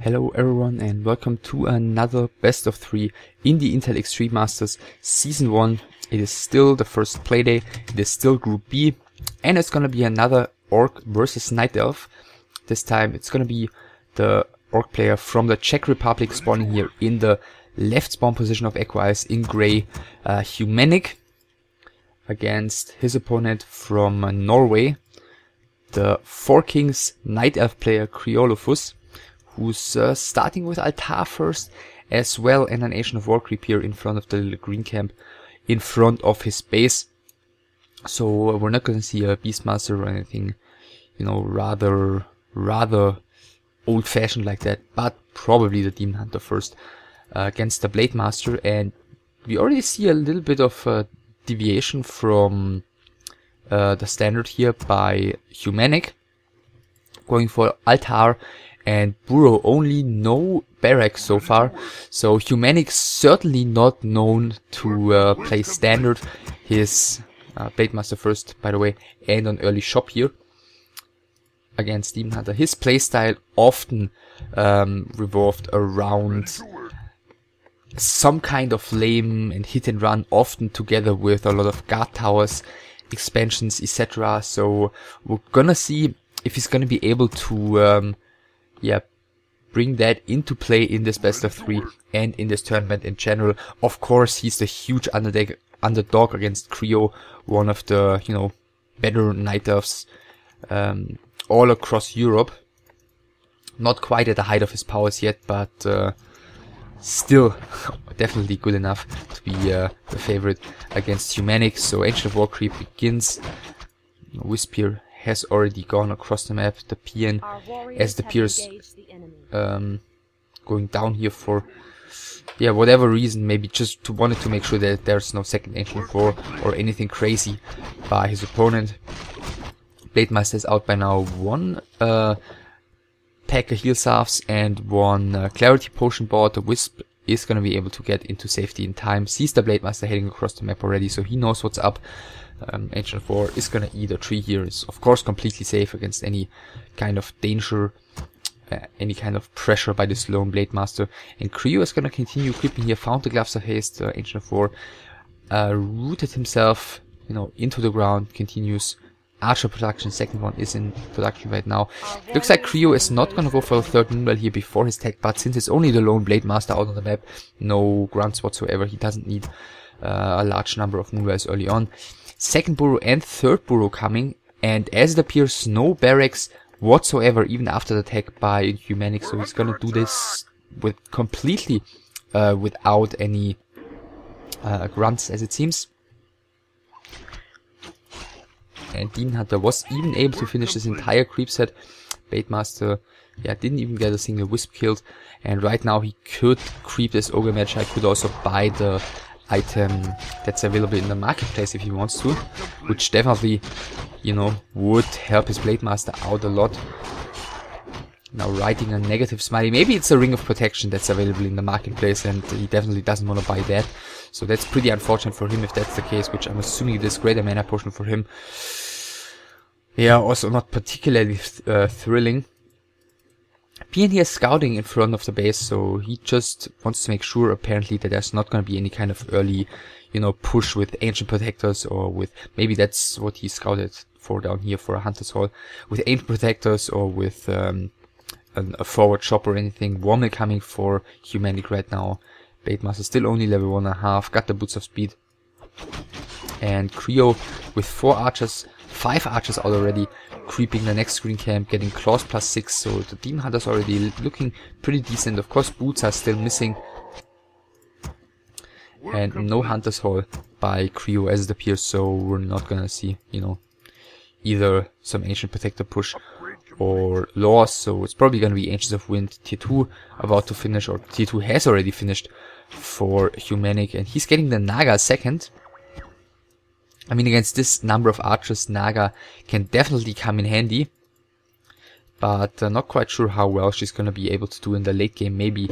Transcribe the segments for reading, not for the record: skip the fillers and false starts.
Hello everyone and welcome to another best of 3 in the Intel Extreme Masters Season 1. It is still the first playday, it is still Group B, and it's gonna be another Orc versus Night Elf. This time it's gonna be the Orc player from the Czech Republic spawning here in the left spawn position of Equus in grey, Hum4niC, against his opponent from Norway, the Four Kings Night Elf player Creolophus, who's starting with Altar first, as well, and an Ancient of War creep here in front of the little green camp, in front of his base. So we're not going to see a Beastmaster or anything, you know, rather old-fashioned like that, but probably the Demon Hunter first against the Blade Master. And we already see a little bit of deviation from the standard here by Hum4niC, going for Altar and Burrow only, no barracks so far. So Hum4niC certainly not known to play standard. His Blade Master first, by the way, and an early shop here against Demon Hunter. His playstyle often revolved around some kind of lame and hit and run, often together with a lot of guard towers, expansions, etc. So we're gonna see if he's gonna be able to bring that into play in this best of 3 and in this tournament in general. Of course, he's the huge underdog against Creo, one of the, you know, better Night Elves all across Europe. Not quite at the height of his powers yet, but still definitely good enough to be the favorite against Hum4niC. So Ancient of War creep begins. Wisp here has already gone across the map. The PN as the peers going down here for whatever reason, maybe just wanted to make sure that there's no second Ancient of War or anything crazy by his opponent. Blade Master is out by now. One pack of heal salves and one clarity potion bought. The Wisp is going to be able to get into safety in time. Sees the Blade Master heading across the map already, so he knows what's up. Ancient of War is going to eat a tree here. Is of course completely safe against any kind of danger, any kind of pressure by this lone Blade Master. And Creo is going to continue creeping here. Found the Gloves of Haste. Ancient of War rooted himself, you know, into the ground. Continues. Archer production, second one is in production right now. Looks like Creo is not gonna go for the third Moonwell here before his tech, but since it's only the lone Blade Master out on the map, no grunts whatsoever, he doesn't need a large number of Moonwells early on. Second Burrow and third Burrow coming, and as it appears, no barracks whatsoever, even after the tech by Hum4niC, so he's gonna do this with completely without any grunts, as it seems. And Demon Hunter was even able to finish this entire creep set. Blade Master, didn't even get a single Wisp killed. And right now he could creep this Ogre Magi. Could also buy the item that's available in the marketplace if he wants to, which definitely, you know, would help his Blade Master out a lot. Now riding a negative smiley. Maybe it's a Ring of Protection that's available in the marketplace and he definitely doesn't want to buy that. So that's pretty unfortunate for him if that's the case, which I'm assuming it is. Greater mana potion for him. Yeah, also not particularly thrilling. PN here is scouting in front of the base, so he just wants to make sure apparently that there's not going to be any kind of early, you know, push with Ancient Protectors, or with, maybe that's what he scouted for down here for a Hunter's Hall, with Ancient Protectors or with a forward shop or anything. Wormel coming for Hum4niC right now. Blade Master still only level 1.5, got the Boots of Speed. And Creo with 4 archers, 5 archers out already, creeping the next green camp, getting claws +6, so the Demon Hunter's already looking pretty decent. Of course, boots are still missing. And no Hunter's Hall by Creo as it appears, so we're not gonna see, you know, either some Ancient Protector push or loss, so it's probably gonna be Ancients of Wind tier 2 about to finish, or tier 2 has already finished for Hum4niC, and he's getting the Naga second. I mean, against this number of archers, Naga can definitely come in handy, but not quite sure how well she's gonna be able to do in the late game. Maybe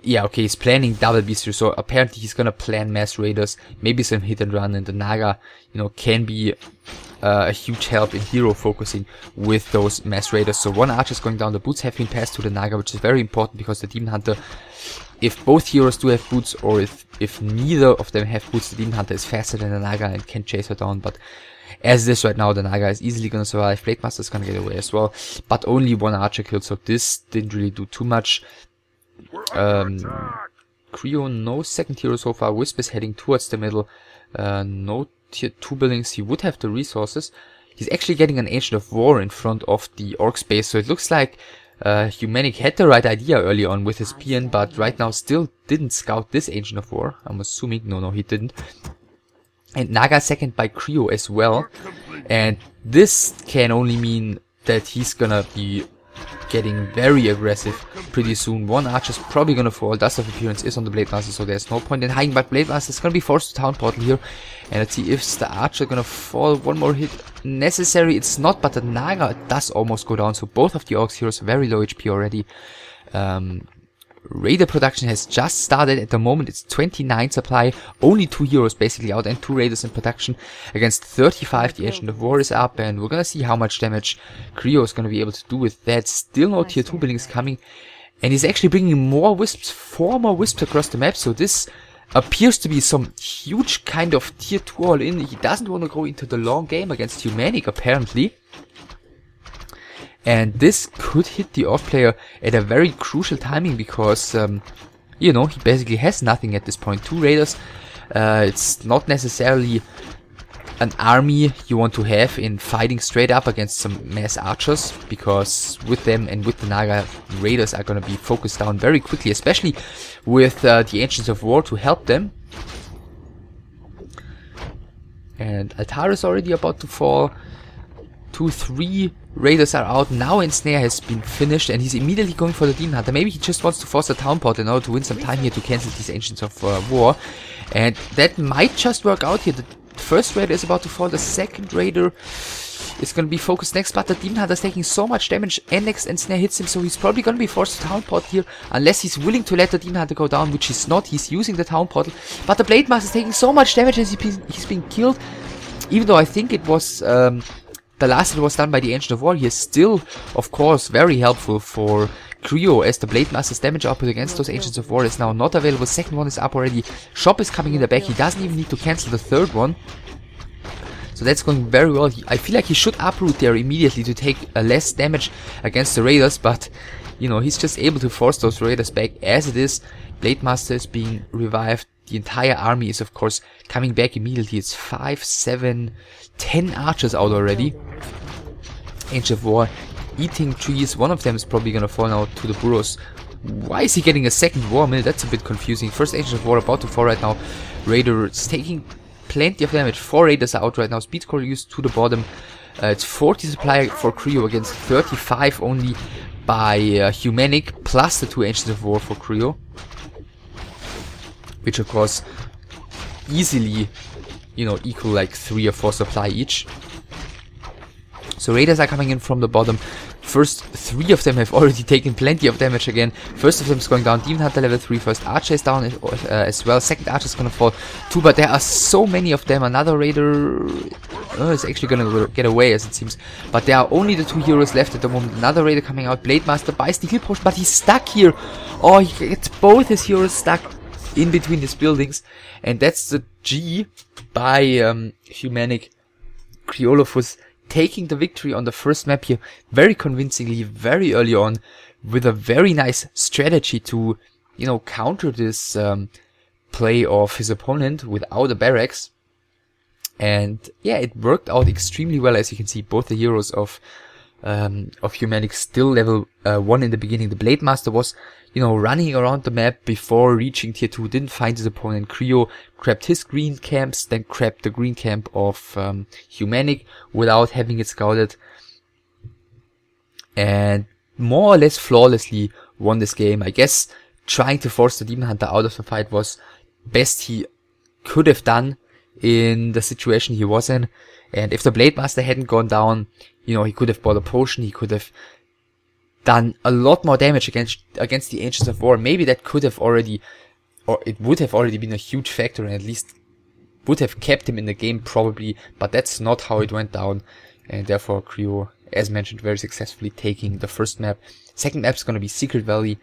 yeah, okay, he's planning double beast, so apparently he's gonna plan mass raiders, maybe some hit and run, and the Naga, you know, can be a huge help in hero focusing with those mass raiders. So one archer is going down, the boots have been passed to the Naga, which is very important because the Demon Hunter, if both heroes do have boots, or if neither of them have boots, the Demon Hunter is faster than the Naga and can chase her down. But as it is right now, the Naga is easily gonna survive. Blade Master is gonna get away as well, but only one archer killed, so this didn't really do too much. Creo, no second hero so far. Wisp is heading towards the middle. No tier 2 buildings. He would have the resources. He's actually getting an Ancient of War in front of the Orc space, so it looks like Hum4niC had the right idea early on with his PN, but right now still didn't scout this Ancient of War. I'm assuming. No, he didn't. And Naga second by Creo as well. And this can only mean that he's gonna be getting very aggressive pretty soon. One archer's probably gonna fall. Dust of Appearance is on the Blade Master, so there's no point in hiding, but Blade Master is gonna be forced to Town Portal here. And let's see if the archer gonna fall. One more hit necessary. It's not, but the Naga does almost go down, so both of the Orcs heroes very low HP already. Raider production has just started. At the moment it's 29 supply, only 2 heroes basically out and 2 raiders in production against 35. The Ancient of War is up, and we're gonna see how much damage Creo is gonna be able to do with that. Still no tier 2 buildings coming, and he's actually bringing more wisps, 4 more wisps across the map, so this appears to be some huge kind of tier 2 all in. He doesn't want to go into the long game against Hum4niC apparently. And this could hit the off player at a very crucial timing because, you know, he basically has nothing at this point. 2 raiders, it's not necessarily an army you want to have in fighting straight up against some mass archers, because with them and with the Naga, raiders are going to be focused down very quickly, especially with the Ancients of War to help them. And Altar is already about to fall. 2-3 raiders are out. Now Ensnare has been finished and he's immediately going for the Demon Hunter. Maybe he just wants to force a Town Portal in order to win some time here to cancel these Ancients of War. And that might just work out here. The first raider is about to fall. The second raider is going to be focused next, but the Demon Hunter is taking so much damage and next Ensnare hits him, so he's probably going to be forced to Town Portal here unless he's willing to let the Demon Hunter go down, which he's not. He's using the Town Portal, but the Blade Master is taking so much damage as he's been killed. Even though I think it was the last hit was done by the Ancient of War, he is still, of course, very helpful for Creo, as the Blade Master's damage output against those Ancients of War is now not available. Second one is up already. Shop is coming in the back. He doesn't even need to cancel the third one. So that's going very well. I feel like he should uproot there immediately to take less damage against the raiders, but, you know, he's just able to force those raiders back as it is. Blade Master is being revived. The entire army is, of course, coming back immediately. It's 5, 7, 10 archers out already. Ancient of War eating trees. One of them is probably gonna fall now to the burrows. Why is he getting a second war mill? That's a bit confusing. First Ancient of War about to fall right now. Raider is taking plenty of damage. 4 raiders are out right now. Speed core used to the bottom. It's 40 supply for Creo against 35 only by Hum4niC, plus the 2 Ancients of War for Creo, which of course easily, you know, equal like 3 or 4 supply each. So raiders are coming in from the bottom. First 3 of them have already taken plenty of damage again. First of them is going down. Demon Hunter level 3. First archer is down as well. Second archer is gonna fall too, but there are so many of them. Another raider is actually gonna get away, as it seems. But there are only the 2 heroes left at the moment. Another raider coming out. Blade Master buys the heal potion, but he's stuck here. Oh, he gets both his heroes stuck in between his buildings, and that's the G by Hum4niC. Creolophus taking the victory on the first map here very convincingly, very early on, with a very nice strategy to, you know, counter this play of his opponent without a barracks. And yeah, it worked out extremely well. As you can see, both the heroes of Hum4niC still level 1 in the beginning. The Blade Master was, you know, running around the map before reaching tier 2, didn't find his opponent. Creo grabbed his green camps, then grabbed the green camp of Hum4niC without having it scouted, and more or less flawlessly won this game. I guess trying to force the Demon Hunter out of the fight was best he could have done in the situation he was in. And if the Blade Master hadn't gone down, you know, he could have bought a potion, he could have done a lot more damage against the Ancients of War. Maybe that could have already, or it would have already been a huge factor, and at least would have kept him in the game probably, but that's not how it went down, and therefore Creo, as mentioned, very successfully taking the first map. Second map is going to be Secret Valley,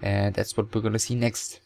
and that's what we're going to see next.